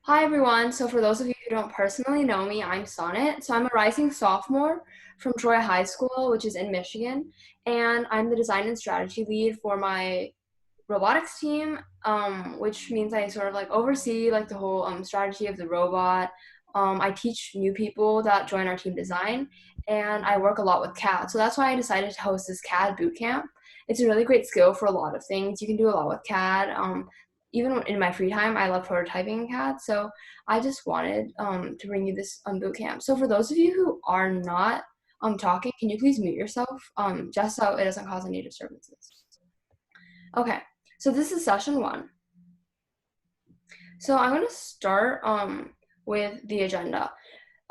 Hi everyone. So for those of you who don't personally know me, I'm Sonnet. So I'm a rising sophomore from Troy High School, which is in Michigan, and I'm the design and strategy lead for my robotics team, which means I sort of like oversee like the whole strategy of the robot. I teach new people that join our team design, and I work a lot with CAD. So that's why I decided to host this CAD bootcamp. It's a really great skill for a lot of things. You can do a lot with CAD. Even in my free time, I love prototyping in CAD. So I just wanted to bring you this boot camp. So for those of you who are not talking, can you please mute yourself just so it doesn't cause any disturbances? Okay, so this is session one. So I'm going to start with the agenda.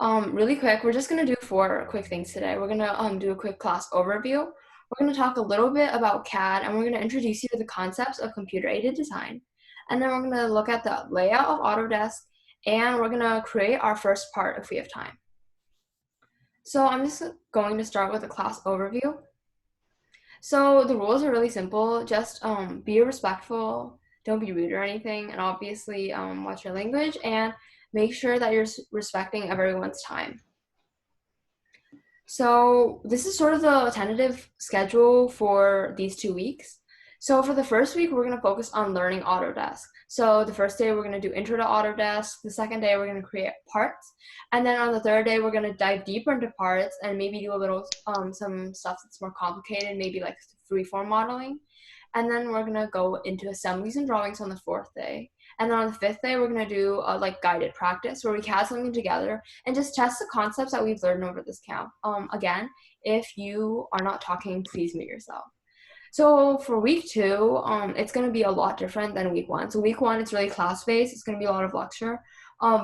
Really quick, we're just going to do 4 quick things today. We're going to do a quick class overview. We're going to talk a little bit about CAD, and we're going to introduce you to the concepts of computer-aided design. And then we're going to look at the layout of Autodesk, and we're going to create our first part if we have time. So I'm just going to start with a class overview. So the rules are really simple. Just be respectful, don't be rude or anything, and obviously watch your language and make sure that you're respecting everyone's time. So this is sort of the tentative schedule for these 2 weeks. So for the first week, we're going to focus on learning Autodesk. So the first day, we're going to do intro to Autodesk. The second day, we're going to create parts. And then on the third day, we're going to dive deeper into parts and maybe do a little, some stuff that's more complicated, maybe like freeform modeling. And then we're going to go into assemblies and drawings on the fourth day. And then on the fifth day, we're going to do a like guided practice where we CAD something together and just test the concepts that we've learned over this camp. Again, if you are not talking, please mute yourself. So for week 2, it's going to be a lot different than week 1. So week 1, it's really class-based. It's going to be a lot of lecture.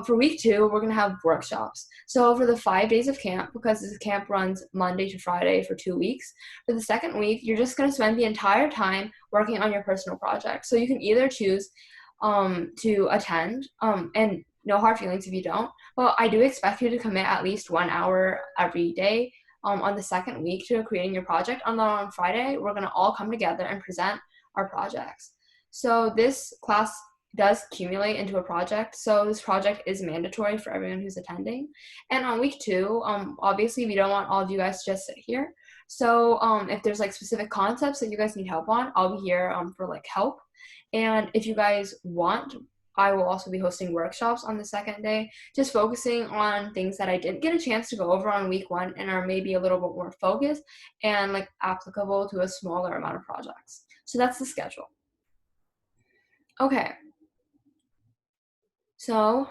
For week 2, we're going to have workshops. So for the 5 days of camp, because this camp runs Monday to Friday for 2 weeks, for the second week, you're just going to spend the entire time working on your personal project. So you can either choose to attend, and no hard feelings if you don't, but I do expect you to commit at least 1 hour every day on the second week to creating your project. And then on Friday, we're going to all come together and present our projects. So this class does accumulate into a project. So this project is mandatory for everyone who's attending. And on week 2, obviously we don't want all of you guys to just sit here. So if there's like specific concepts that you guys need help on, I'll be here for like help. And if you guys want, I will also be hosting workshops on the second day, just focusing on things that I didn't get a chance to go over on week 1 and are maybe a little bit more focused and like applicable to a smaller amount of projects. So that's the schedule. Okay. So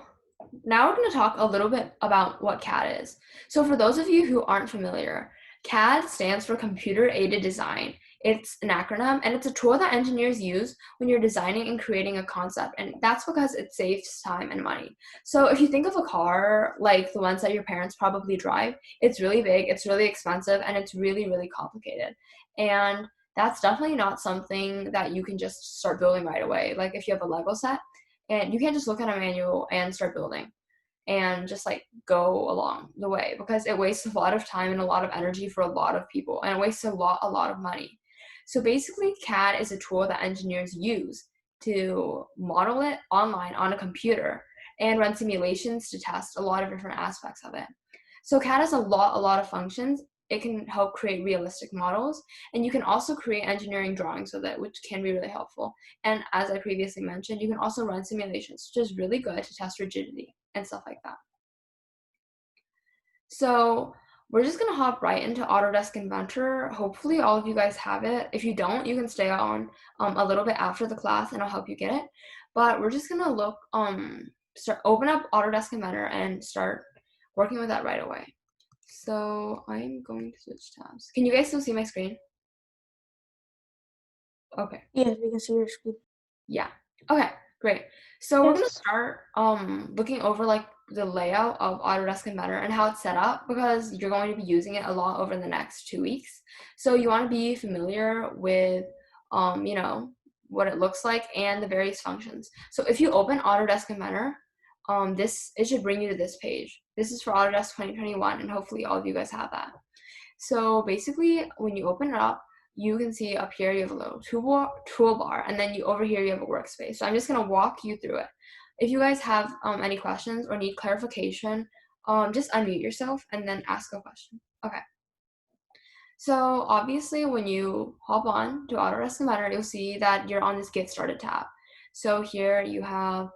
now we're going to talk a little bit about what CAD is. So for those of you who aren't familiar, CAD stands for Computer Aided Design. It's an acronym, and it's a tool that engineers use when you're designing and creating a concept, and that's because it saves time and money. So if you think of a car like the ones that your parents probably drive, it's really big, it's really expensive, and it's really, really complicated. And that's definitely not something that you can just start building right away. Like if you have a Lego set, and you can't just look at a manual and start building and just like go along the way, because it wastes a lot of time and a lot of energy for a lot of people, and it wastes a lot of money. So basically, CAD is a tool that engineers use to model it online on a computer and run simulations to test a lot of different aspects of it. So CAD has a lot of functions. It can help create realistic models, and you can also create engineering drawings with it, which can be really helpful. And as I previously mentioned, you can also run simulations, which is really good to test rigidity and stuff like that. So we're just gonna hop right into Autodesk Inventor. Hopefully all of you guys have it. If you don't, you can stay on a little bit after the class and I'll help you get it. But we're just gonna look, open up Autodesk Inventor and start working with that right away. So I'm going to switch tabs. Can you guys still see my screen? Okay. Yes, we can see your screen. Yeah. Okay, great. So we're gonna Yes. start looking over like the layout of Autodesk Inventor and how it's set up, because you're going to be using it a lot over the next 2 weeks. So you want to be familiar with you know, what it looks like and the various functions. So if you open Autodesk Inventor, it should bring you to this page. This is for Autodesk 2021, and hopefully all of you guys have that. So basically, when you open it up, you can see up here you have a little toolbar, and then over here you have a workspace. So I'm just going to walk you through it. If you guys have any questions or need clarification, just unmute yourself and then ask a question. Okay. So obviously when you hop on to Autodesk Inventor, you'll see that you're on this Get Started tab. So here you have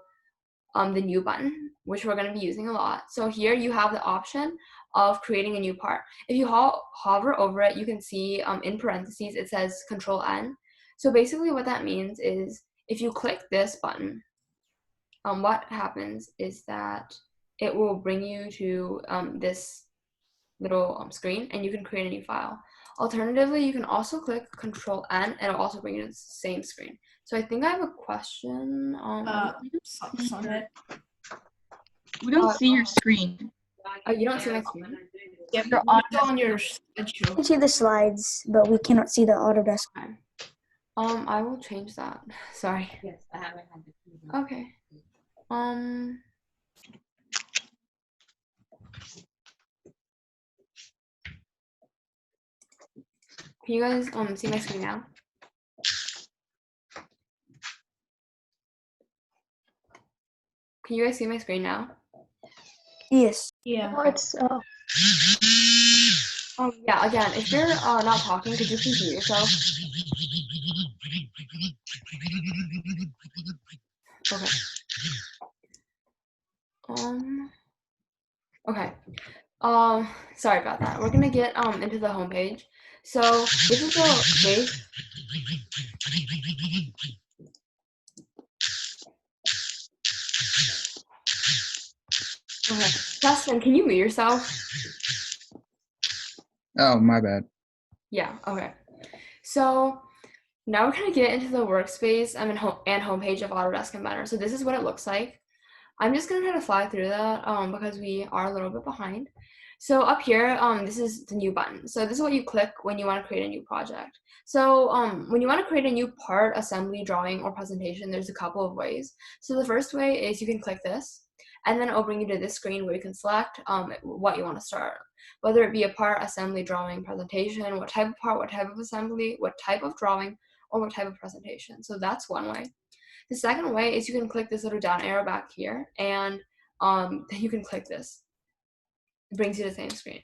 the new button, which we're going to be using a lot. So here you have the option of creating a new part. If you hover over it, you can see in parentheses, it says Control N. So basically what that means is if you click this button, what happens is that it will bring you to this little screen and you can create a new file. Alternatively, you can also click Control N and it'll also bring you to the same screen. So I think I have a question. We don't see your screen. Oh, you don't see my screen? Yeah, you're on your schedule. We can see the slides, but we cannot see the Autodesk. Okay. I will change that. Sorry. Yes, I haven't had the key. Okay. Can you guys see my screen now? Can you guys see my screen now? Yes. Yeah. Yeah, again, if you're not talking, could you please mute yourself? Okay. Okay. Sorry about that. We're gonna get into the home page. So this is the base. Okay. Justin, can you mute yourself? Oh, my bad. Yeah, okay. So now we're gonna get into the workspace and homepage of Autodesk Inventor. So this is what it looks like. I'm just gonna try to fly through that because we are a little bit behind. So up here, this is the new button. So this is what you click when you want to create a new project. So when you want to create a new part, assembly, drawing, or presentation, there's a couple of ways. So the first way is you can click this, and then it'll bring you to this screen where you can select what you want to start. Whether it be a part, assembly, drawing, presentation, what type of part, what type of assembly, what type of drawing, or what type of presentation. So that's one way. The second way is you can click this little down arrow back here, and then you can click this. It brings you to the same screen.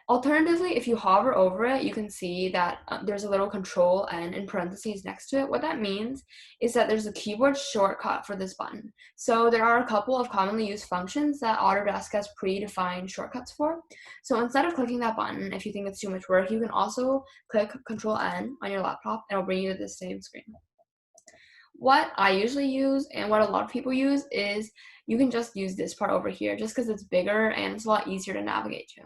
Alternatively, if you hover over it, you can see that there's a little Control N in parentheses next to it. What that means is that there's a keyboard shortcut for this button. So there are a couple of commonly used functions that Autodesk has predefined shortcuts for. So instead of clicking that button, if you think it's too much work, you can also click Control N on your laptop and it'll bring you to the same screen. What I usually use and what a lot of people use is you can just use this part over here just because it's bigger and it's a lot easier to navigate to.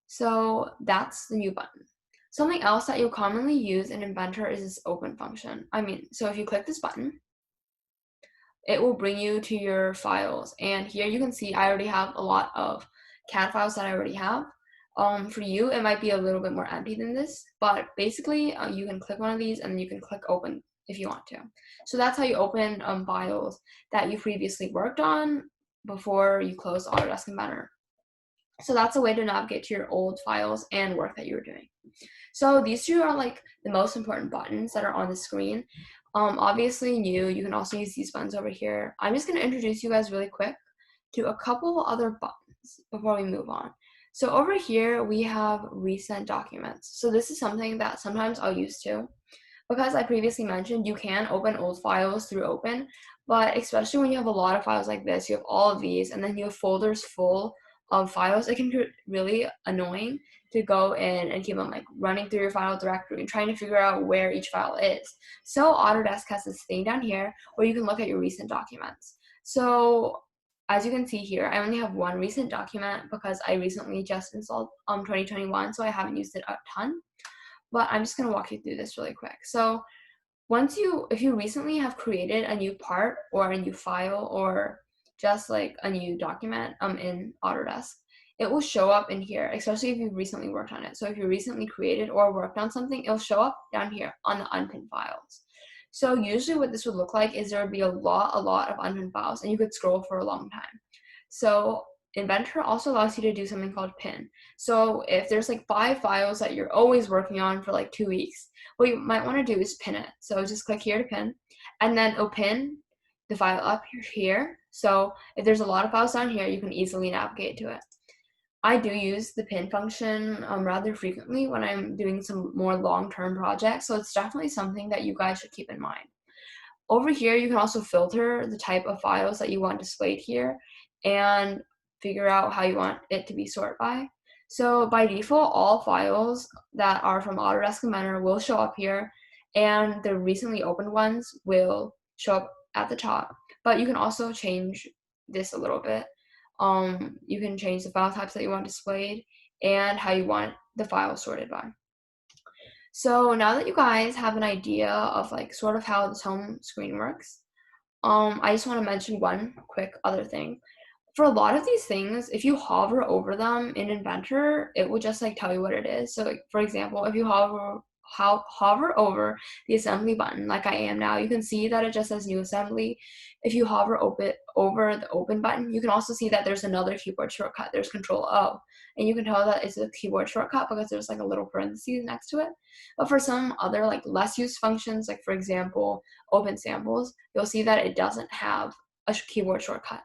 So that's the new button. Something else that you'll commonly use in Inventor is this open function. So if you click this button, it will bring you to your files. And here you can see I already have a lot of CAD files that I already have. For you, it might be a little bit more empty than this, but basically you can click one of these and then you can click open if you want to. So that's how you open files that you previously worked on before you close Autodesk Inventor. So that's a way to navigate to your old files and work that you were doing. So these two are like the most important buttons that are on the screen. Obviously new, you can also use these buttons over here. I'm just gonna introduce you guys really quick to a couple other buttons before we move on. So over here, we have recent documents. So this is something that sometimes I'll use too. Because I previously mentioned, you can open old files through Open, but especially when you have a lot of files like this, you have all of these, and then you have folders full of files, it can be really annoying to go in and keep on like running through your file directory and trying to figure out where each file is. So Autodesk has this thing down here where you can look at your recent documents. So as you can see here, I only have one recent document because I recently just installed 2021, so I haven't used it a ton. But I'm just going to walk you through this really quick. So if you recently have created a new part or a new file or just like a new document in Autodesk, it will show up in here, especially if you've recently worked on it. So if you recently created or worked on something, it'll show up down here on the unpinned files. So usually what this would look like is there would be a lot of unpinned files and you could scroll for a long time. So Inventor also allows you to do something called pin. So if there's like 5 files that you're always working on for like 2 weeks, what you might want to do is pin it. So just click here to pin, and then it'll pin the file up here. So if there's a lot of files down here, you can easily navigate to it. I do use the pin function rather frequently when I'm doing some more long-term projects, so it's definitely something that you guys should keep in mind. Over here, you can also filter the type of files that you want displayed here and figure out how you want it to be sorted by. So by default, all files that are from Autodesk Inventor will show up here, and the recently opened ones will show up at the top. But you can also change this a little bit. You can change the file types that you want displayed and how you want the file sorted by. So now that you guys have an idea of like sort of how this home screen works, I just want to mention one quick other thing. For a lot of these things, if you hover over them in Inventor, it will just like tell you what it is. So like, for example, if you hover over the assembly button like I am now, you can see that it just says new assembly. If you hover over the open button, you can also see that there's another keyboard shortcut. There's Control O, and you can tell that it's a keyboard shortcut because there's like a little parentheses next to it. But for some other like less used functions, like for example, open samples, you'll see that it doesn't have a keyboard shortcut.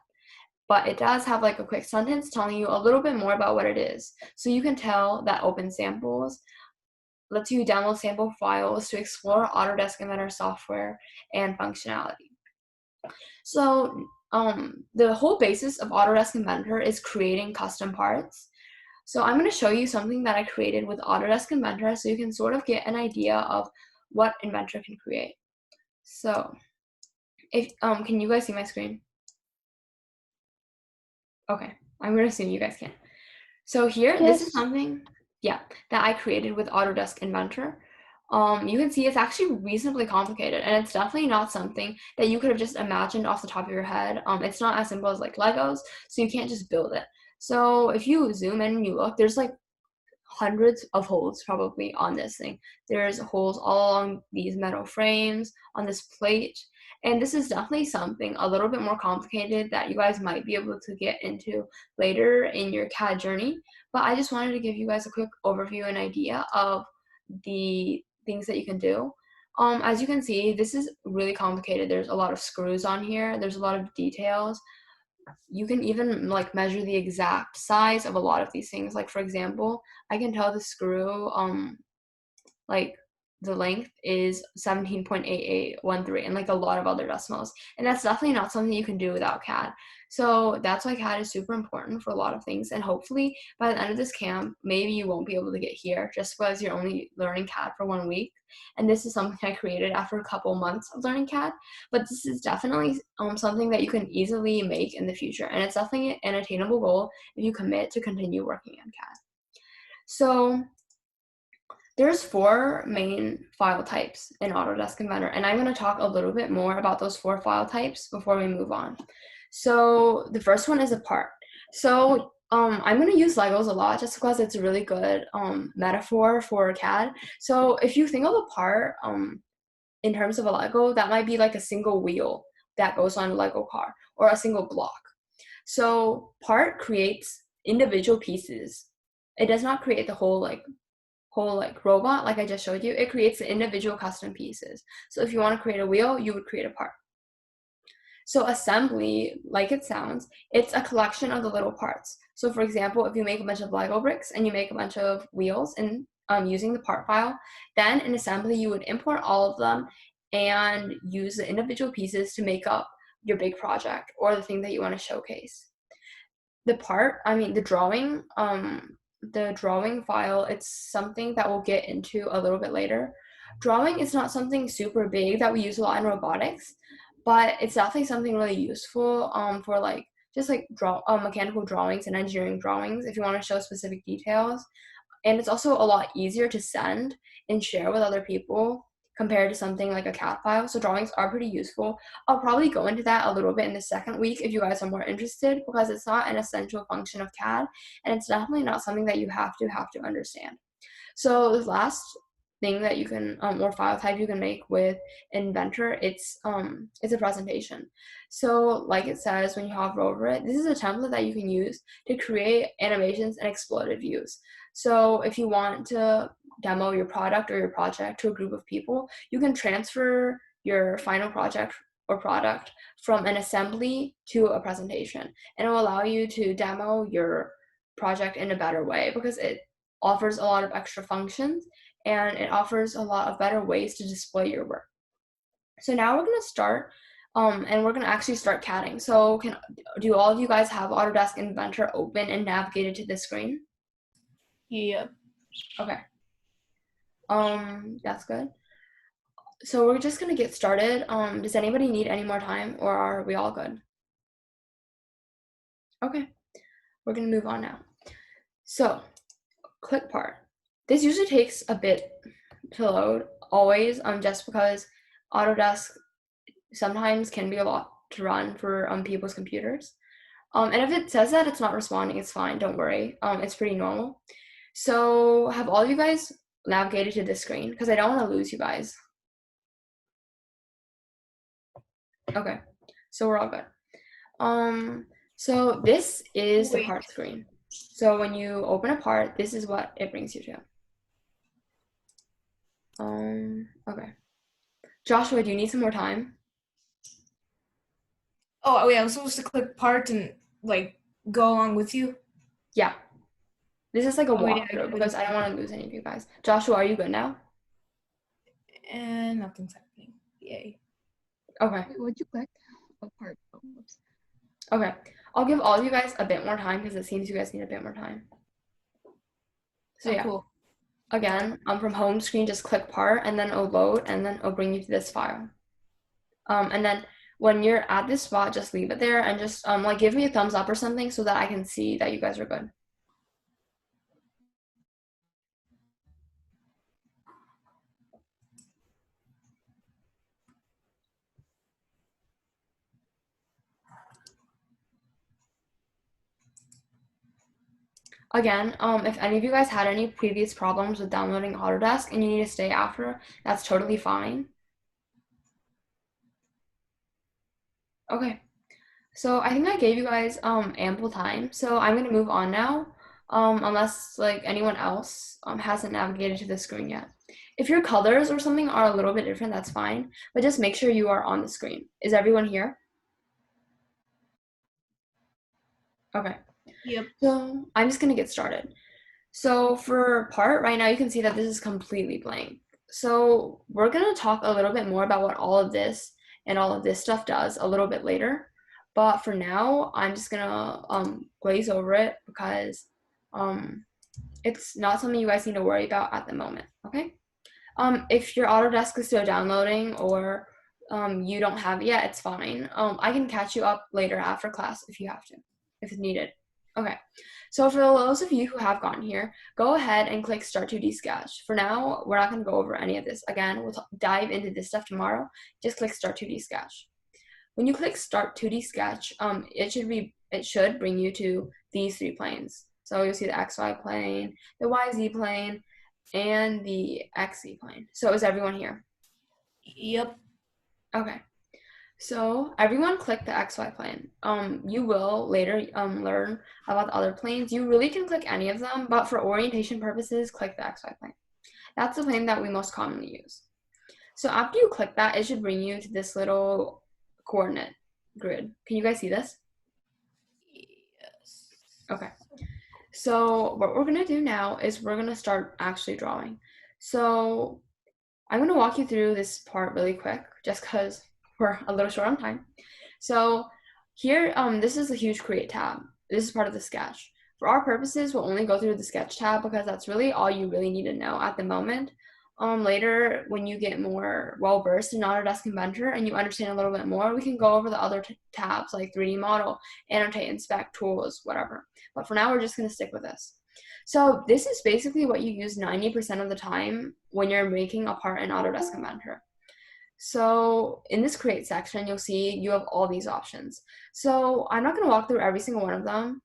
But it does have like a quick sentence telling you a little bit more about what it is. So you can tell that open samples lets you download sample files to explore Autodesk Inventor software and functionality. So the whole basis of Autodesk Inventor is creating custom parts. So I'm going to show you something that I created with Autodesk Inventor so you can sort of get an idea of what Inventor can create. So if can you guys see my screen? Okay, I'm going to assume you guys can. So here, Yes. this is something, that I created with Autodesk Inventor. You can see it's actually reasonably complicated, and it's definitely not something that you could have just imagined off the top of your head. It's not as simple as like Legos, so you can't just build it. So if you zoom in and you look, there's like hundreds of holes probably on this thing. There's holes all along these metal frames, on this plate, and this is definitely something a little bit more complicated that you guys might be able to get into later in your CAD journey. But I just wanted to give you guys a quick overview and idea of the things that you can do. As you can see, this is really complicated. There's a lot of screws on here. There's a lot of details. You can even like measure the exact size of a lot of these things. Like for example, I can tell the screw like the length is 17.8813 and like a lot of other decimals, and that's definitely not something you can do without CAD. So that's why CAD is super important for a lot of things, and hopefully by the end of this camp maybe you won't be able to get here just because you're only learning CAD for 1 week, and this is something I created after a couple months of learning CAD. But this is definitely something that you can easily make in the future, and it's definitely an attainable goal if you commit to continue working in CAD. So there's 4 main file types in Autodesk Inventor, and I'm going to talk a little bit more about those 4 file types before we move on. So the first one is a part. So I'm going to use Legos a lot just because it's a really good metaphor for CAD. So if you think of a part in terms of a Lego, that might be like a single wheel that goes on a Lego car, or a single block. So part creates individual pieces. It does not create the whole robot like I just showed you. It creates the individual custom pieces. So if you want to create a wheel, you would create a part. So assembly, like it sounds, it's a collection of the little parts. So for example, if you make a bunch of Lego bricks and you make a bunch of wheels and using the part file, then in assembly you would import all of them and use the individual pieces to make up your big project or the thing that you want to showcase. The drawing file, it's something that we'll get into a little bit later. Drawing is not something super big that we use a lot in robotics, but it's definitely something really useful for like just like mechanical drawings and engineering drawings if you want to show specific details. And it's also a lot easier to send and share with other people compared to something like a CAD file. So drawings are pretty useful. I'll probably go into that a little bit in the second week if you guys are more interested, because it's not an essential function of CAD, and it's definitely not something that you have to understand. So the last thing that you can, or file type you can make with Inventor, it's a presentation. So like it says when you hover over it, this is a template that you can use to create animations and exploded views. So if you want to demo your product or your project to a group of people, you can transfer your final project or product from an assembly to a presentation. And it will allow you to demo your project in a better way because it offers a lot of extra functions and it offers a lot of better ways to display your work. So now we're going to start and we're going to actually start CADing. So do all of you guys have Autodesk Inventor open and navigated to this screen? Yeah. Okay. That's good. So we're just going to get started. Does anybody need any more time or are we all good? Okay. We're going to move on now. So click part. This usually takes a bit to load always, just because Autodesk sometimes can be a lot to run for people's computers. And if it says that it's not responding, it's fine. Don't worry. It's pretty normal. So have all of you guys navigated to this screen? Because I don't want to lose you guys. Okay. So we're all good. So this is the part screen. So when you open a part, this is what it brings you to. Okay. Joshua, do you need some more time? Oh, yeah, I was supposed to click part and like go along with you. Yeah. This is like a yeah, walkthrough because I don't want to lose any of you guys. Joshua, are you good now? And nothing's happening. Yay. Okay. Wait, what'd you click? What part? Oh, whoops. Okay. I'll give all of you guys a bit more time because it seems you guys need a bit more time. So yeah. Cool. Again, from home screen, just click part and then it'll load and then it'll bring you to this file. And then when you're at this spot, just leave it there and just like give me a thumbs up or something so that I can see that you guys are good. Again, if any of you guys had any previous problems with downloading Autodesk and you need to stay after, that's totally fine. Okay, so I think I gave you guys ample time, so I'm gonna move on now, unless like anyone else hasn't navigated to the screen yet. If your colors or something are a little bit different, that's fine, but just make sure you are on the screen. Is everyone here? Okay. Yep. So I'm just gonna get started. So for part right now, you can see that this is completely blank. So we're gonna talk a little bit more about what all of this and all of this stuff does a little bit later. But for now, I'm just gonna glaze over it because it's not something you guys need to worry about at the moment, okay? If your Autodesk is still downloading or you don't have it yet, it's fine. I can catch you up later after class if you have to, if it's needed. Okay, so for those of you who have gotten here, go ahead and click Start 2D Sketch. For now, we're not going to go over any of this. Again, we'll dive into this stuff tomorrow. Just click Start 2D Sketch. When you click Start 2D Sketch, it should bring you to these three planes. So you'll see the XY plane, the YZ plane, and the XZ plane. So is everyone here? Yep. Okay. So everyone click the XY plane. You will later learn about the other planes. You really can click any of them, but for orientation purposes, click the XY plane. That's the plane that we most commonly use. So after you click that, it should bring you to this little coordinate grid. Can you guys see this? Yes. Okay. So what we're gonna do now is we're gonna start actually drawing. So I'm gonna walk you through this part really quick, just because we're a little short on time. So here, this is a huge Create tab. This is part of the sketch. For our purposes, we'll only go through the sketch tab because that's really all you really need to know at the moment. Later, when you get more well-versed in Autodesk Inventor and you understand a little bit more, we can go over the other tabs like 3D Model, Annotate, Inspect, Tools, whatever. But for now, we're just gonna stick with this. So this is basically what you use 90% of the time when you're making a part in Autodesk Inventor. So in this create section, you'll see you have all these options. So I'm not going to walk through every single one of them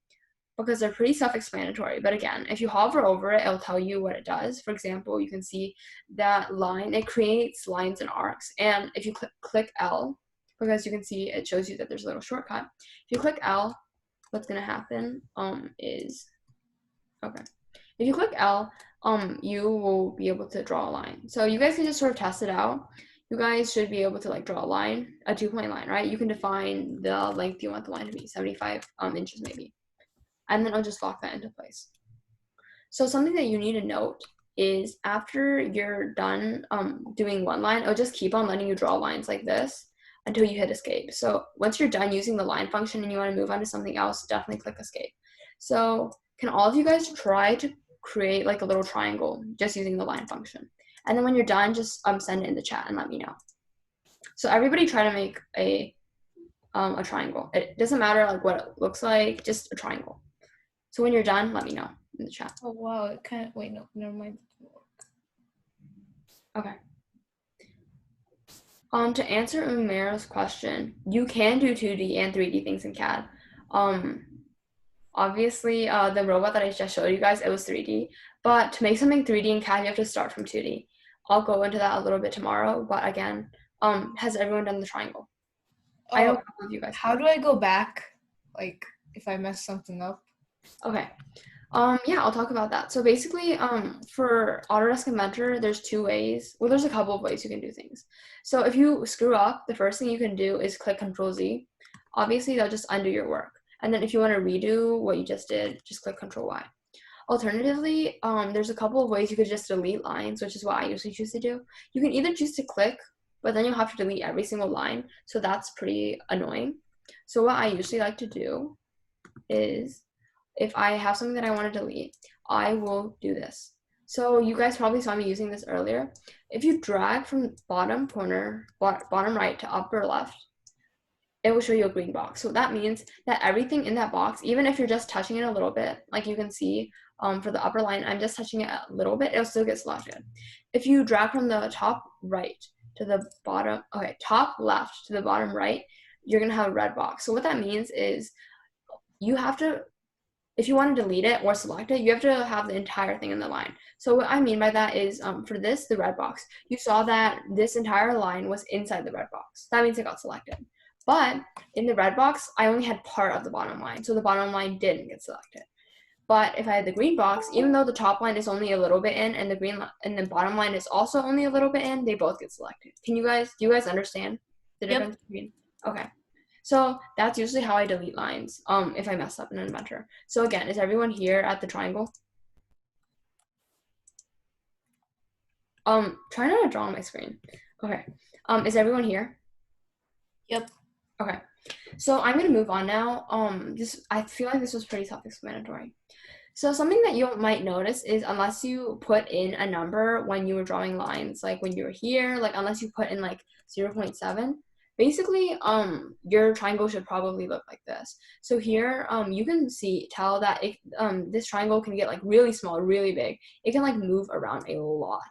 because they're pretty self-explanatory. But again, if you hover over it, it'll tell you what it does. For example, you can see that line, it creates lines and arcs. And if you click L, because you can see it shows you that there's a little shortcut. If you click L, what's going to happen is, okay. If you click L, you will be able to draw a line. So you guys can just sort of test it out. you guys should be able to like draw a line, a 2-point line, right? You can define the length you want the line to be, 75 inches maybe. And then I'll just lock that into place. So something that you need to note is after you're done doing one line, it'll just keep on letting you draw lines like this until you hit escape. So once you're done using the line function and you want to move on to something else, definitely click escape. So can all of you guys try to create like a little triangle just using the line function? And then when you're done, just send it in the chat and let me know. So everybody try to make a triangle. It doesn't matter like what it looks like, just a triangle. So when you're done, let me know in the chat. Oh wow, it can't. Wait, no, never mind. Okay. To answer Umair's question, you can do 2D and 3D things in CAD. Obviously, the robot that I just showed you guys, it was 3D. But to make something 3D in CAD, you have to start from 2D. I'll go into that a little bit tomorrow. But again, has everyone done the triangle? I know a couple of you guys. How do I go back? Like, if I mess something up? Okay. Yeah, I'll talk about that. So basically, for Autodesk Inventor, there's two ways. Well, there's a couple of ways you can do things. So if you screw up, the first thing you can do is click Control-Z. Obviously, that'll just undo your work. And then if you want to redo what you just did, just click Control-Y. Alternatively, there's a couple of ways you could just delete lines, which is what I usually choose to do. You can either choose to click, but then you'll have to delete every single line. So that's pretty annoying. So what I usually like to do is, if I have something that I want to delete, I will do this. So you guys probably saw me using this earlier. If you drag from bottom corner, bottom right to upper left, it will show you a green box. So that means that everything in that box, even if you're just touching it a little bit, like you can see for the upper line, I'm just touching it a little bit, it'll still get selected. If you drag from the top right to the bottom, top left to the bottom right, you're gonna have a red box. So what that means is you have to, if you want to delete it or select it, you have to have the entire thing in the line. So what I mean by that is for this, the red box, you saw that this entire line was inside the red box. That means it got selected. But in the red box, I only had part of the bottom line. So the bottom line didn't get selected. But if I had the green box, even though the top line is only a little bit in and the bottom line is also only a little bit in, they both get selected. Do you guys understand the difference between? Okay. So that's usually how I delete lines if I mess up in Inventor. So again, is everyone here at the triangle? Try not to draw on my screen. Okay. Is everyone here? Yep. Okay. So I'm gonna move on now. I feel like this was pretty self-explanatory. So something that you might notice is unless you put in a number when you were drawing lines, like when you were here, like unless you put in like 0.7, basically, your triangle should probably look like this. So here, you can tell that this triangle can get like really small, really big. It can like move around a lot.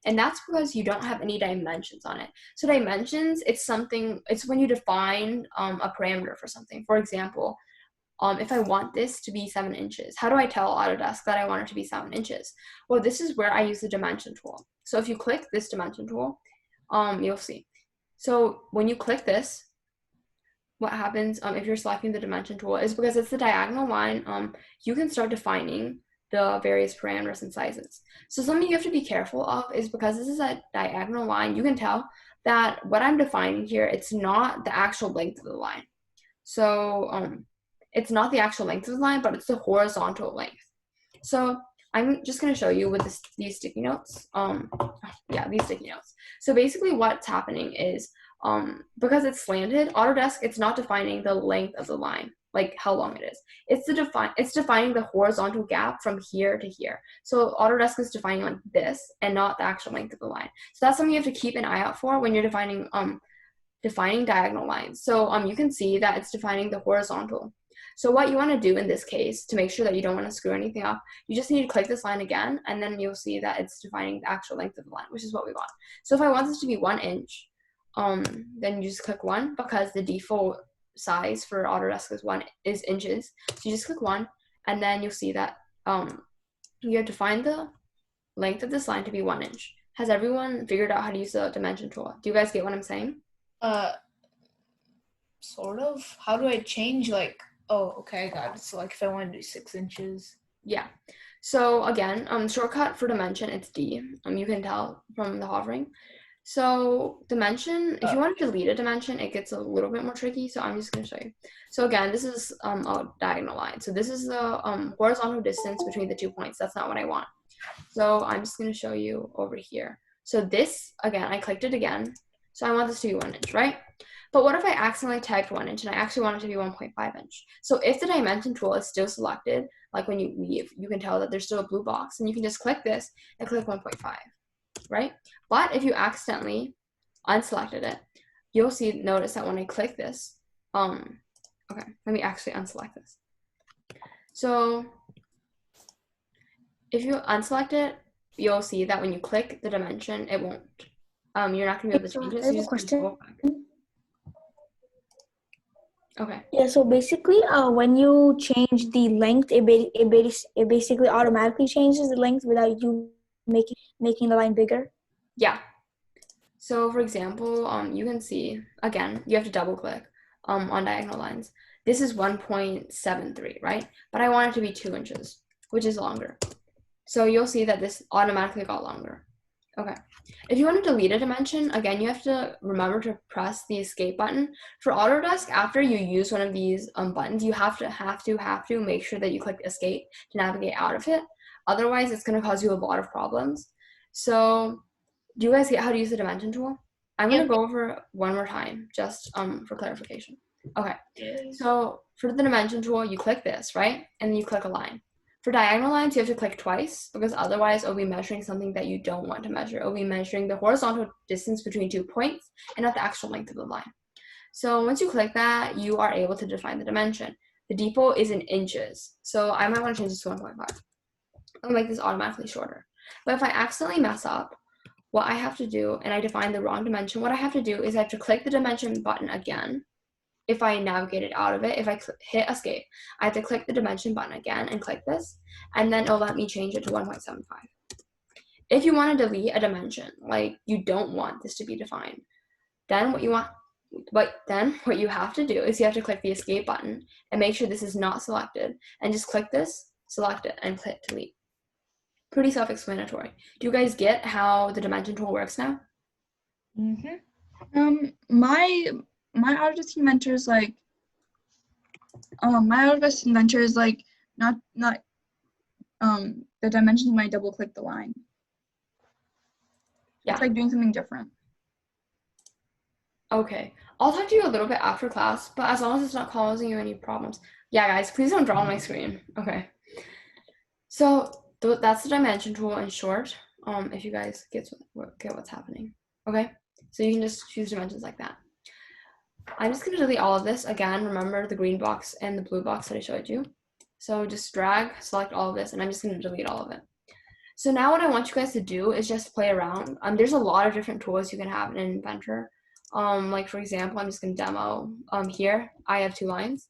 And that's because you don't have any dimensions on it. So dimensions, it's when you define a parameter for something. For example, if I want this to be 7 inches, how do I tell Autodesk that I want it to be 7 inches? Well, this is where I use the dimension tool. So if you click this dimension tool, you'll see. So when you click this, what happens if you're selecting the dimension tool is because it's the diagonal line, you can start defining the various parameters and sizes. So something you have to be careful of is because this is a diagonal line, you can tell that what I'm defining here, it's not the actual length of the line. So it's not the actual length of the line, but it's the horizontal length. So I'm just going to show you with these sticky notes. These sticky notes. So basically what's happening is because it's slanted, Autodesk, it's not defining the length of the line, like how long it is. It's defining the horizontal gap from here to here. So Autodesk is defining like this and not the actual length of the line. So that's something you have to keep an eye out for when you're defining diagonal lines. So you can see that it's defining the horizontal. So what you want to do in this case to make sure that you don't want to screw anything up, you just need to click this line again, and then you'll see that it's defining the actual length of the line, which is what we want. So if I want this to be 1 inch, then you just click 1 because the default size for Autodesk is inches. So you just click 1, and then you'll see that you have to find the length of this line to be 1 inch. Has everyone figured out how to use the dimension tool? Do you guys get what I'm saying? Sort of. How do I change like? Oh, okay, I got it. So like if I want to do 6 inches. Yeah. So again, shortcut for dimension, it's D. You can tell from the hovering. So dimension, if you want to delete a dimension, it gets a little bit more tricky. So I'm just going to show you. So again, this is a diagonal line. So this is the horizontal distance between the 2 points. That's not what I want. So I'm just going to show you over here. So this, again, I clicked it again. So I want this to be 1 inch, right? But what if I accidentally typed 1 inch and I actually want it to be 1.5 inch? So if the dimension tool is still selected, like when you leave, you can tell that there's still a blue box, and you can just click this and click 1.5, right? But if you accidentally unselected it, you'll notice that when I click this, okay, let me actually unselect this. So if you unselect it, you'll see that when you click the dimension, it won't. You're not gonna be able to change it. I have a question. Okay. Yeah, so basically, when you change the length, it basically automatically changes the length without you making the line bigger. Yeah. So for example, you can see, again, you have to double click on diagonal lines. This is 1.73, right? But I want it to be 2 inches, which is longer. So you'll see that this automatically got longer. Okay. If you want to delete a dimension, again, you have to remember to press the escape button. For Autodesk, after you use one of these buttons, you have to make sure that you click escape to navigate out of it. Otherwise, it's going to cause you a lot of problems. So do you guys get how to use the dimension tool? I'm going to go over it one more time, just for clarification. Okay. So for the dimension tool, you click this, right? And then you click a line. For diagonal lines, you have to click twice, because otherwise it'll be measuring something that you don't want to measure. It'll be measuring the horizontal distance between 2 points and not the actual length of the line. So once you click that, you are able to define the dimension. The default is in inches. So I might want to change this to 1.5. I'll make this automatically shorter. But if I accidentally mess up, what I have to do, and I define the wrong dimension, what I have to do is I have to click the dimension button again. If I navigated out of it, if I hit escape, I have to click the dimension button again and click this, and then it'll let me change it to 1.75. If you want to delete a dimension, like you don't want this to be defined, then what you have to do is you have to click the escape button and make sure this is not selected, and just click this, select it, and click delete. Pretty self-explanatory. Do you guys get how the dimension tool works now? My Autodesk Inventor is like, not the dimensions when I double click the line. Yeah. It's like doing something different. Okay. I'll talk to you a little bit after class, but as long as it's not causing you any problems. Yeah, guys, please don't draw on my screen. Okay. So that's the dimension tool in short. If you guys get what's happening. Okay. So you can just choose dimensions like that. I'm just going to delete all of this. Again, remember the green box and the blue box that I showed you. So just drag, select all of this, and I'm just going to delete all of it. So now what I want you guys to do is just play around. There's a lot of different tools you can have in Inventor. Like for example, I'm just going to demo here. I have 2 lines.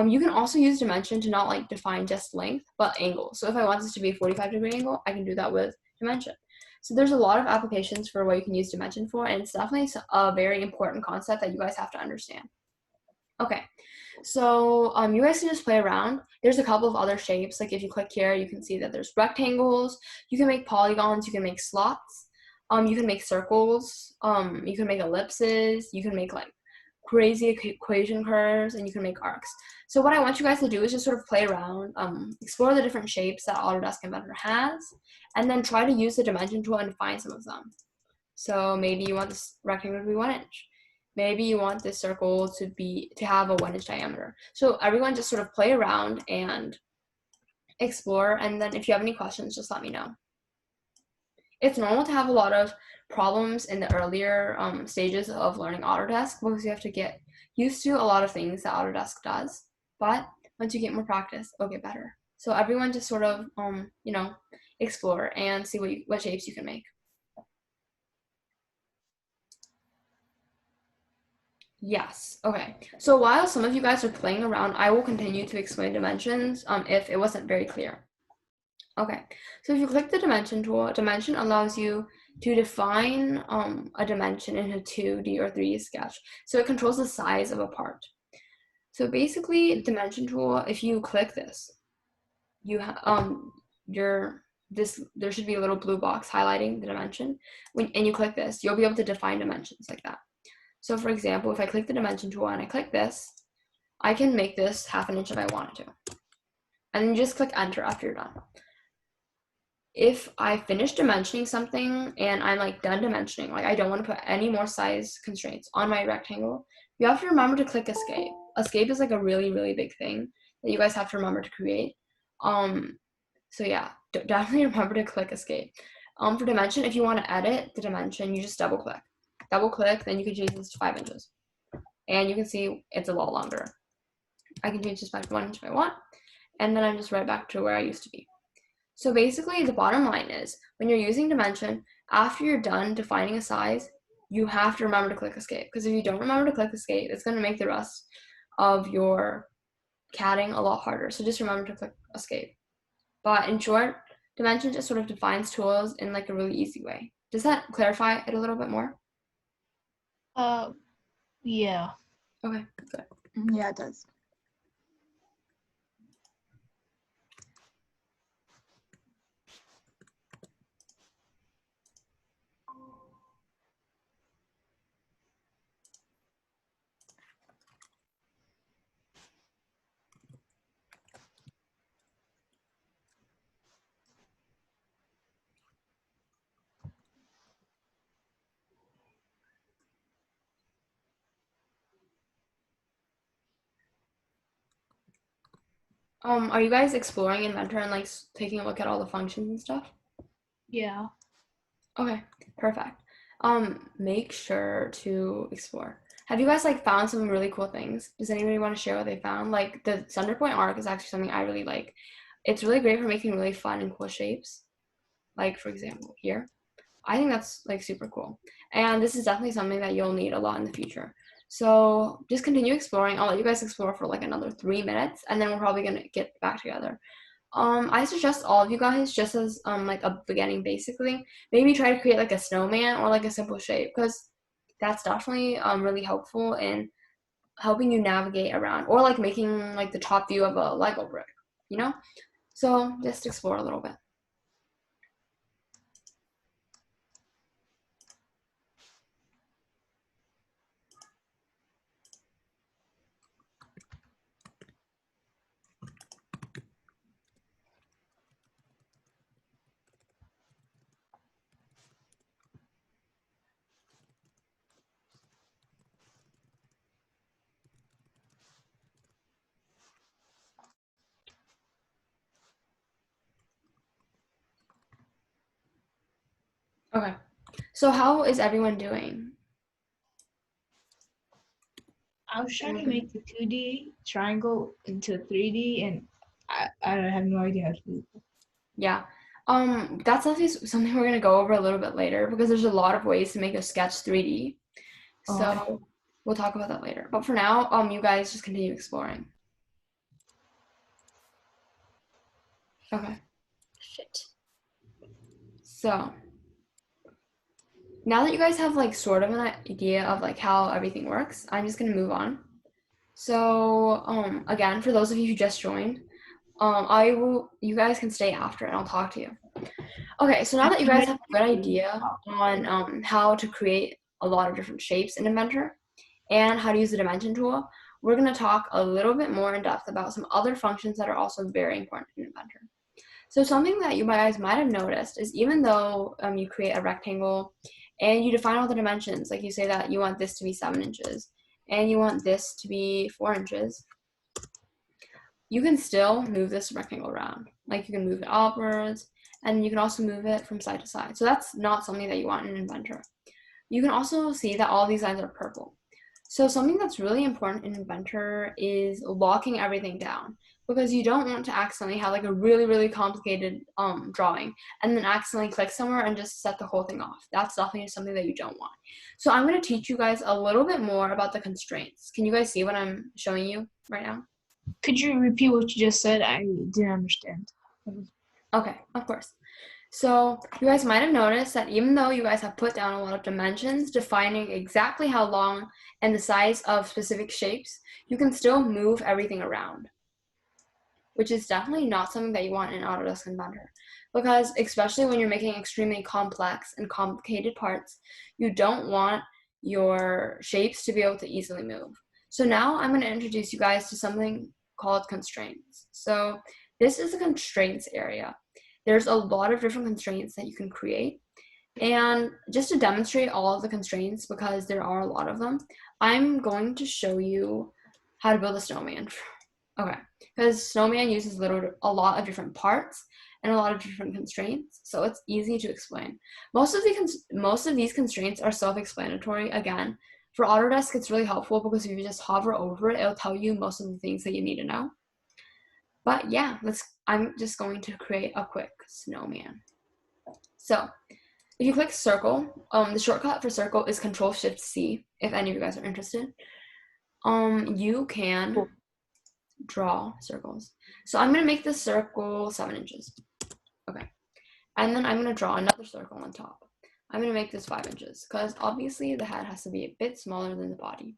You can also use dimension to not like define just length, but angle. So if I want this to be a 45-degree angle, I can do that with dimension. So there's a lot of applications for what you can use dimension for, and it's definitely a very important concept that you guys have to understand. Okay, so you guys can just play around. There's a couple of other shapes. Like if you click here, you can see that there's rectangles. You can make polygons. You can make slots. You can make circles. You can make ellipses. You can make like crazy equation curves, and you can make arcs. So what I want you guys to do is just sort of play around, explore the different shapes that Autodesk Inventor has, and then try to use the dimension tool and define some of them. So maybe you want this rectangle to be 1 inch. Maybe you want this circle to have a 1 inch diameter. So everyone just sort of play around and explore, and then if you have any questions, just let me know. It's normal to have a lot of problems in the earlier stages of learning Autodesk, because you have to get used to a lot of things that Autodesk does. But once you get more practice, it'll get better. So everyone just sort of, explore and see what shapes you can make. Yes. Okay. So while some of you guys are playing around, I will continue to explain dimensions if it wasn't very clear. Okay. So if you click the dimension tool, dimension allows you to define a dimension in a 2D or 3D sketch. So it controls the size of a part. So basically, dimension tool, if you click this, you there should be a little blue box highlighting the dimension. And you click this, you'll be able to define dimensions like that. So for example, if I click the dimension tool and I click this, I can make this 1/2 inch if I wanted to. And then you just click enter after you're done. If I finish dimensioning something and I'm like done dimensioning, like I don't want to put any more size constraints on my rectangle, you have to remember to click escape. Escape is like a really, really big thing that you guys have to remember to create. So yeah, definitely remember to click escape. For dimension, if you want to edit the dimension, you just double click, then you can change this to 5 inches. And you can see it's a lot longer. I can change this back to 1 inch if I want, and then I'm just right back to where I used to be. So basically, the bottom line is, when you're using dimension, after you're done defining a size, you have to remember to click escape. Because if you don't remember to click escape, it's going to make the rest of your CADing a lot harder. So just remember to click escape. But in short, dimension just sort of defines tools in like a really easy way. Does that clarify it a little bit more? Yeah. Okay, good. Yeah, it does. Are you guys exploring Inventor and like taking a look at all the functions and stuff? Yeah. Okay, perfect. Make sure to explore. Have you guys like found some really cool things? Does anybody want to share what they found? Like the center point arc is actually something I really like. It's really great for making really fun and cool shapes. Like for example, here. I think that's like super cool. And this is definitely something that you'll need a lot in the future. So just continue exploring. I'll let you guys explore for like another 3 minutes, and then we're probably gonna get back together. I suggest all of you guys, just as like a beginning, basically, maybe try to create like a snowman or like a simple shape, because that's definitely really helpful in helping you navigate around, or like making like the top view of a Lego brick, you know? So just explore a little bit. Okay, so how is everyone doing? I was trying to make the 2D triangle into 3D, and I have no idea how to do it. Yeah. That's definitely something we're gonna go over a little bit later, because there's a lot of ways to make a sketch 3D. So we'll talk about that later. But for now, you guys just continue exploring. Okay. Shit. So now that you guys have like sort of an idea of like how everything works, I'm just gonna move on. So again, for those of you who just joined, you guys can stay after and I'll talk to you. Okay, so now that you guys have a good idea on how to create a lot of different shapes in Inventor and how to use the dimension tool, we're going to talk a little bit more in depth about some other functions that are also very important in Inventor. So something that you guys might have noticed is, even though you create a rectangle and you define all the dimensions, like you say that you want this to be 7 inches and you want this to be 4 inches, you can still move this rectangle around. Like you can move it upwards, and you can also move it from side to side. So that's not something that you want in Inventor. You can also see that all these lines are purple. So something that's really important in Inventor is locking everything down, because you don't want to accidentally have like a really, really complicated drawing and then accidentally click somewhere and just set the whole thing off. That's definitely something that you don't want. So I'm going to teach you guys a little bit more about the constraints. Can you guys see what I'm showing you right now? Could you repeat what you just said? I didn't understand. Okay, of course. So you guys might have noticed that even though you guys have put down a lot of dimensions defining exactly how long and the size of specific shapes, you can still move everything around. which is definitely not something that you want in Autodesk Inventor, because especially when you're making extremely complex and complicated parts, you don't want your shapes to be able to easily move. So now I'm going to introduce you guys to something called constraints. So this is a constraints area. There's a lot of different constraints that you can create. And just to demonstrate all of the constraints, because there are a lot of them, I'm going to show you how to build a snowman. Okay, because snowman uses a lot of different parts and a lot of different constraints, so it's easy to explain. Most of these constraints are self-explanatory. Again, for Autodesk, it's really helpful because if you just hover over it, it'll tell you most of the things that you need to know. But yeah, I'm just going to create a quick snowman. So if you click circle, the shortcut for circle is Control-Shift-C, if any of you guys are interested. You can draw circles. So I'm going to make this circle 7 inches. Okay. And then I'm going to draw another circle on top. I'm going to make this 5 inches because obviously the head has to be a bit smaller than the body.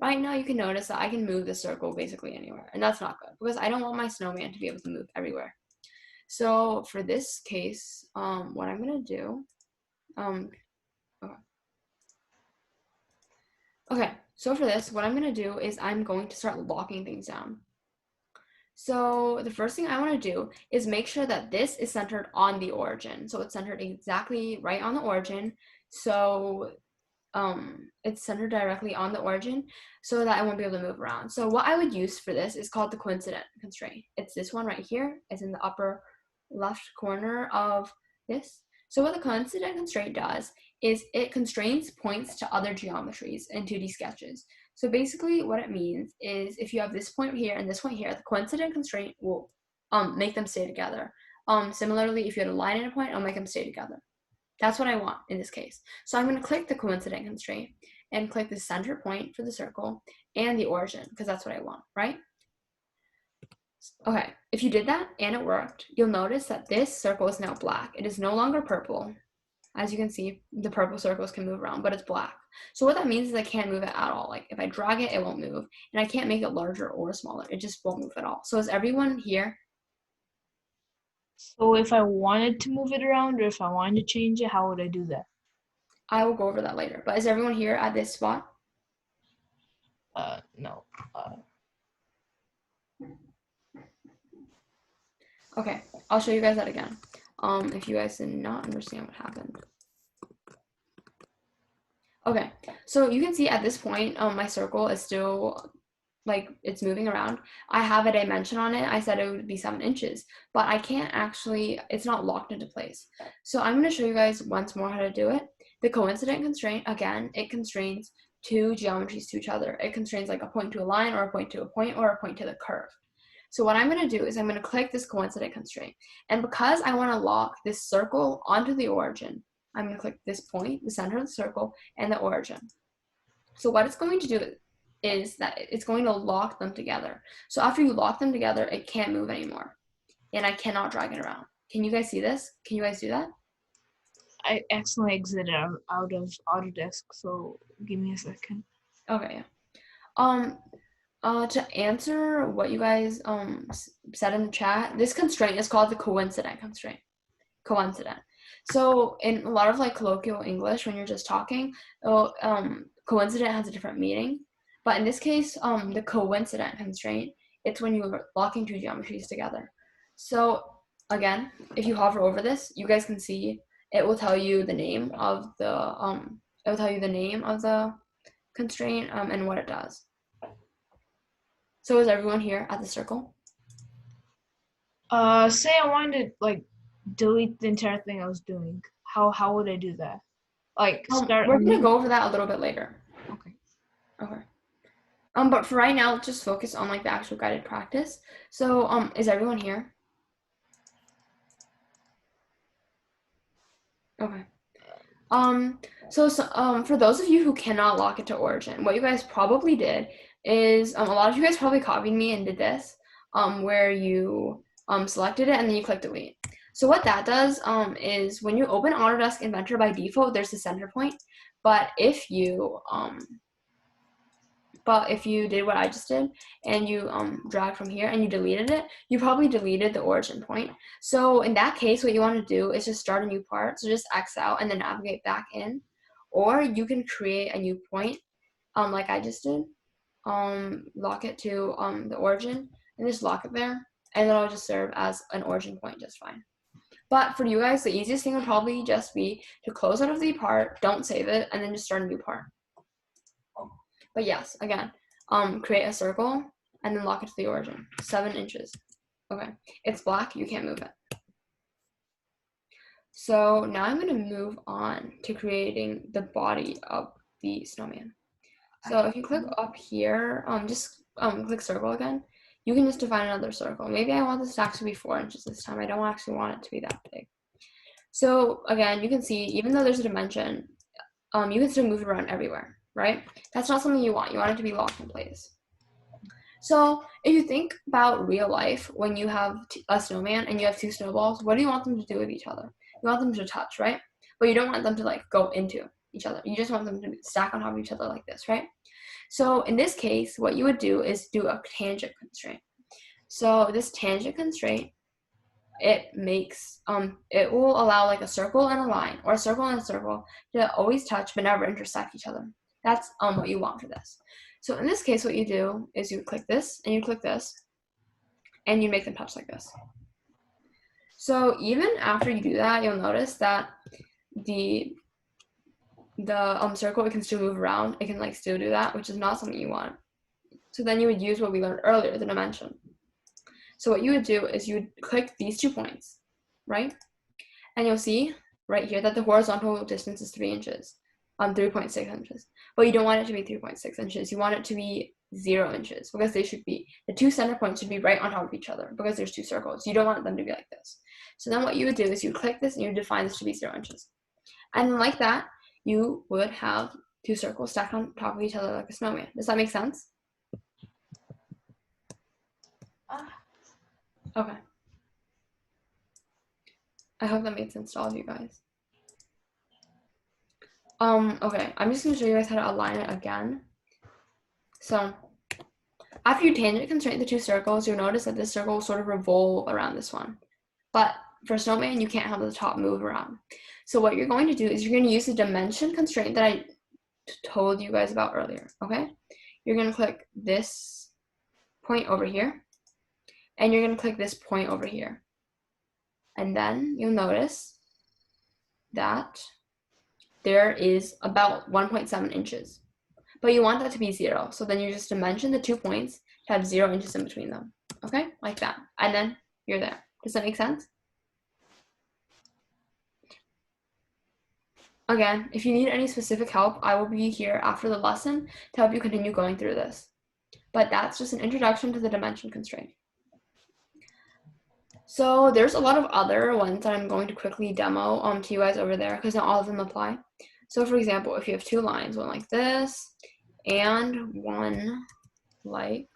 Right now you can notice that I can move this circle basically anywhere, and that's not good because I don't want my snowman to be able to move everywhere. So for this case, what I'm going to do, okay, so for this, what I'm going to do is I'm going to start locking things down. So the first thing I want to do is make sure that this is centered on the origin. So it's centered exactly right on the origin. So it's centered directly on the origin so that I won't be able to move around. So what I would use for this is called the coincident constraint. It's this one right here. It's in the upper left corner of this. So what the coincident constraint does is it constrains points to other geometries in 2D sketches. So basically what it means is if you have this point here and this point here, the coincident constraint will make them stay together. Similarly, if you had a line and a point, it'll make them stay together. That's what I want in this case. So I'm going to click the coincident constraint and click the center point for the circle and the origin because that's what I want, right? Okay, if you did that and it worked, you'll notice that this circle is now black. It is no longer purple. As you can see, the purple circles can move around, but it's black. So what that means is I can't move it at all. Like if I drag it, it won't move. And I can't make it larger or smaller. It just won't move at all. So is everyone here? So if I wanted to move it around or if I wanted to change it, how would I do that? I will go over that later. But is everyone here at this spot? No. Okay, I'll show you guys that again. If you guys did not understand what happened. Okay, so you can see at this point, my circle is still, like, it's moving around. I have a dimension on it. I said it would be 7 inches, but I can't actually, it's not locked into place. So I'm going to show you guys once more how to do it. The coincident constraint, again, it constrains two geometries to each other. It constrains like a point to a line or a point to a point or a point to the curve. So what I'm going to do is I'm going to click this coincident constraint. And because I want to lock this circle onto the origin, I'm going to click this point, the center of the circle, and the origin. So what it's going to do is that it's going to lock them together. So after you lock them together, it can't move anymore. And I cannot drag it around. Can you guys see this? Can you guys do that? I accidentally exited out of Autodesk, so give me a second. Okay, yeah. To answer what you guys said in the chat, this constraint is called the coincident constraint. Coincident. So in a lot of like colloquial English, when you're just talking, coincident has a different meaning. But in this case, the coincident constraint, it's when you're locking two geometries together. So again, if you hover over this, you guys can see it will tell you the name of the constraint and what it does. So is everyone here at the circle? Say I wanted to like delete the entire thing I was doing. How would I do that? Like start. We're gonna go over that a little bit later. Okay. Okay. But for right now, let's just focus on like the actual guided practice. So is everyone here? Okay. So for those of you who cannot lock it to origin, what you guys probably did is a lot of you guys probably copied me and did this, where you selected it and then you click delete. So what that does is when you open Autodesk Inventor by default, there's the center point, but if you But if you did what I just did and you drag from here and you deleted it, you probably deleted the origin point. So in that case, what you want to do is just start a new part. So just X out and then navigate back in. Or you can create a new point, like I just did. Lock it to the origin and just lock it there. And it'll just serve as an origin point just fine. But for you guys, the easiest thing would probably just be to close out of the part, don't save it, and then just start a new part. But yes, again, create a circle and then lock it to the origin. 7 inches. Okay, it's black, you can't move it. So now I'm going to move on to creating the body of the snowman. So if you click up here, just click circle again. You can just define another circle. Maybe I want this to actually be 4 inches this time. I don't actually want it to be that big. So again, you can see, even though there's a dimension, you can still move it around everywhere, right? That's not something you want. You want it to be locked in place. So if you think about real life, when you have a snowman and you have 2 snowballs, what do you want them to do with each other? You want them to touch, right? But you don't want them to like go into each other. You just want them to stack on top of each other like this, right? So in this case, what you would do is do a tangent constraint. So this tangent constraint, it makes, it will allow like a circle and a line, or a circle and a circle to always touch but never intersect each other. That's what you want for this. So in this case, what you do is you click this and you click this and you make them touch like this. So even after you do that, you'll notice that the circle, it can still move around. It can like still do that, which is not something you want. So then you would use what we learned earlier, the dimension. So what you would do is you would click these 2 points, right? And you'll see right here that the horizontal distance is 3 inches, 3.6 inches. But you don't want it to be 3.6 inches. You want it to be 0 inches, because they should be, the 2 center points should be right on top of each other, because there's 2 circles. You don't want them to be like this. So then what you would do is you click this and you define this to be 0 inches. And then like that, you would have 2 circles stacked on top of each other like a snowman. Does that make sense? Okay. I hope that made sense to all of you guys. Okay, I'm just gonna show you guys how to align it again. So after you tangent constraint the 2 circles, you'll notice that this circle will sort of revolve around this one. But for snowman, you can't have the top move around. So what you're going to do is you're going to use the dimension constraint that I told you guys about earlier, okay? You're going to click this point over here, and you're going to click this point over here. And then you'll notice that there is about 1.7 inches. But you want that to be 0. So then you just dimension the 2 points to have 0 inches in between them, okay? Like that. And then you're there. Does that make sense? Again, if you need any specific help, I will be here after the lesson to help you continue going through this. But that's just an introduction to the dimension constraint. So there's a lot of other ones that I'm going to quickly demo to you guys over there, because not all of them apply. So for example, if you have 2 lines, one like this and one like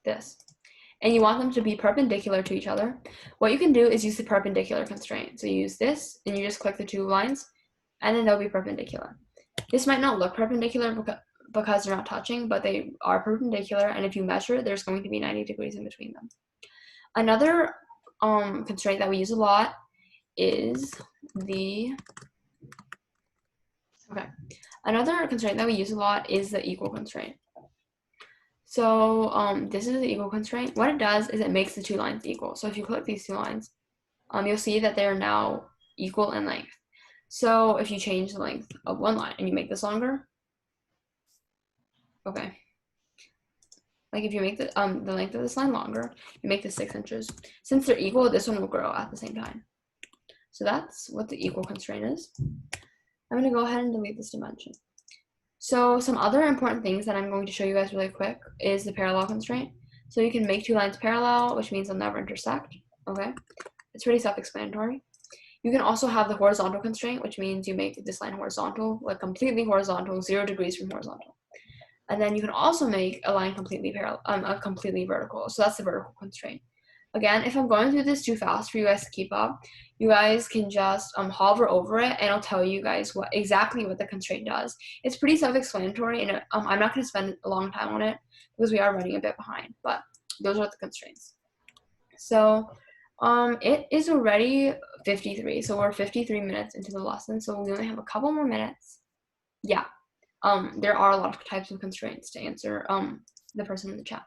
this, and you want them to be perpendicular to each other, what you can do is use the perpendicular constraint. So you use this and you just click the 2 lines, and then they'll be perpendicular. This might not look perpendicular because they're not touching, but they are perpendicular, and if you measure, there's going to be 90 degrees in between them. Another constraint that we use a lot is the equal constraint. So this is the equal constraint. What it does is it makes the 2 lines equal. So if you click these 2 lines, you'll see that they are now equal in length. So if you change the length of one line and you make this longer, okay. Like if you make the length of this line longer, you make this 6 inches. Since they're equal, this one will grow at the same time. So that's what the equal constraint is. I'm going to go ahead and delete this dimension. So some other important things that I'm going to show you guys really quick is the parallel constraint. So you can make 2 lines parallel, which means they'll never intersect. Okay, it's pretty self-explanatory. You can also have the horizontal constraint, which means you make this line horizontal, like completely horizontal, 0 degrees from horizontal. And then you can also make a line completely parallel, completely vertical. So that's the vertical constraint. Again, if I'm going through this too fast for you guys to keep up, you guys can just hover over it, and I'll tell you guys exactly what the constraint does. It's pretty self-explanatory, and I'm not going to spend a long time on it because we are running a bit behind, but those are the constraints. So it is already 53, so we're 53 minutes into the lesson, so we only have a couple more minutes. Yeah, there are a lot of types of constraints to answer the person in the chat.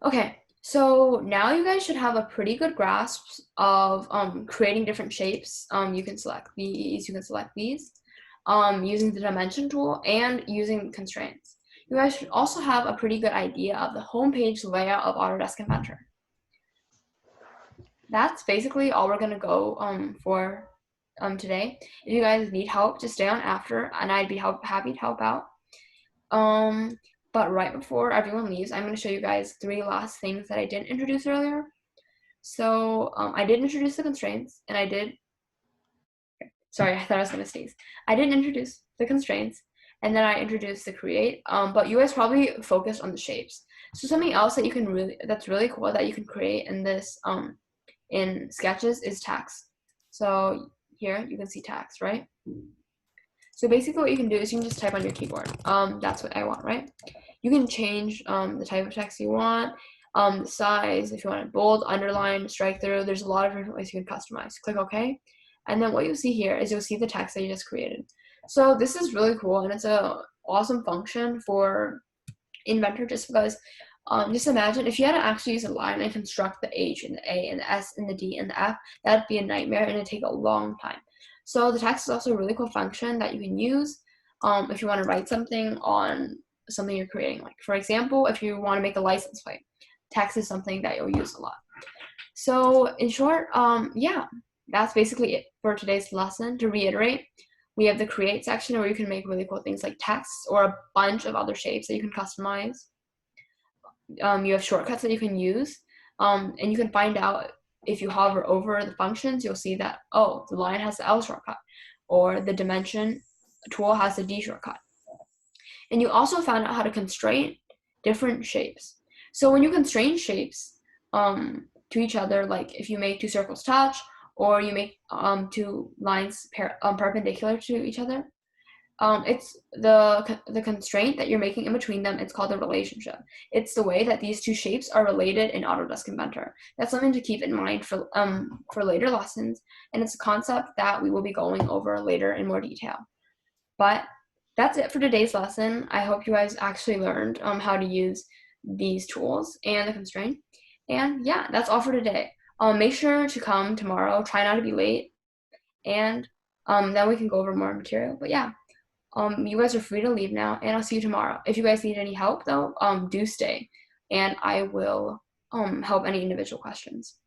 Okay, so now you guys should have a pretty good grasp of creating different shapes. You can select these, using the dimension tool and using constraints. You guys should also have a pretty good idea of the homepage layout of Autodesk Inventor. That's basically all we're gonna go for today. If you guys need help, just stay on after, and I'd be happy to help out. But right before everyone leaves, I'm going to show you guys 3 last things that I didn't introduce earlier. So I did introduce the constraints, and I did, sorry, I thought I was going to sneeze. I didn't introduce the constraints, and then I introduced the create, but you guys probably focused on the shapes. So something else that you can that's really cool that you can create in this, in Sketches is text. So here you can see text, right? So basically what you can do is you can just type on your keyboard. That's what I want, right? You can change the type of text you want, the size, if you want it bold, underline, strike through. There's a lot of different ways you can customize. Click OK. And then what you'll see here is you'll see the text that you just created. So this is really cool, and it's an awesome function for Inventor just because just imagine if you had to actually use a line and construct the H and the A and the S and the D and the F, that'd be a nightmare and it'd take a long time. So the text is also a really cool function that you can use if you want to write something on something you're creating. Like for example, if you want to make a license plate, text is something that you'll use a lot. So in short, yeah, that's basically it for today's lesson. To reiterate, we have the create section where you can make really cool things like text or a bunch of other shapes that you can customize. You have shortcuts that you can use, and you can find out if you hover over the functions, you'll see that, oh, the line has the L shortcut, or the dimension tool has the D shortcut. And you also found out how to constrain different shapes. So when you constrain shapes to each other, like if you make 2 circles touch, or you make 2 lines perpendicular to each other, it's the constraint that you're making in between them. It's called a relationship. It's the way that these 2 shapes are related in Autodesk Inventor. That's something to keep in mind for later lessons, and it's a concept that we will be going over later in more detail. But that's it for today's lesson. I hope you guys actually learned how to use these tools and the constraint. And yeah, that's all for today. Make sure to come tomorrow. Try not to be late, and then we can go over more material. But yeah. You guys are free to leave now, and I'll see you tomorrow. If you guys need any help, though, do stay, and I will help any individual questions.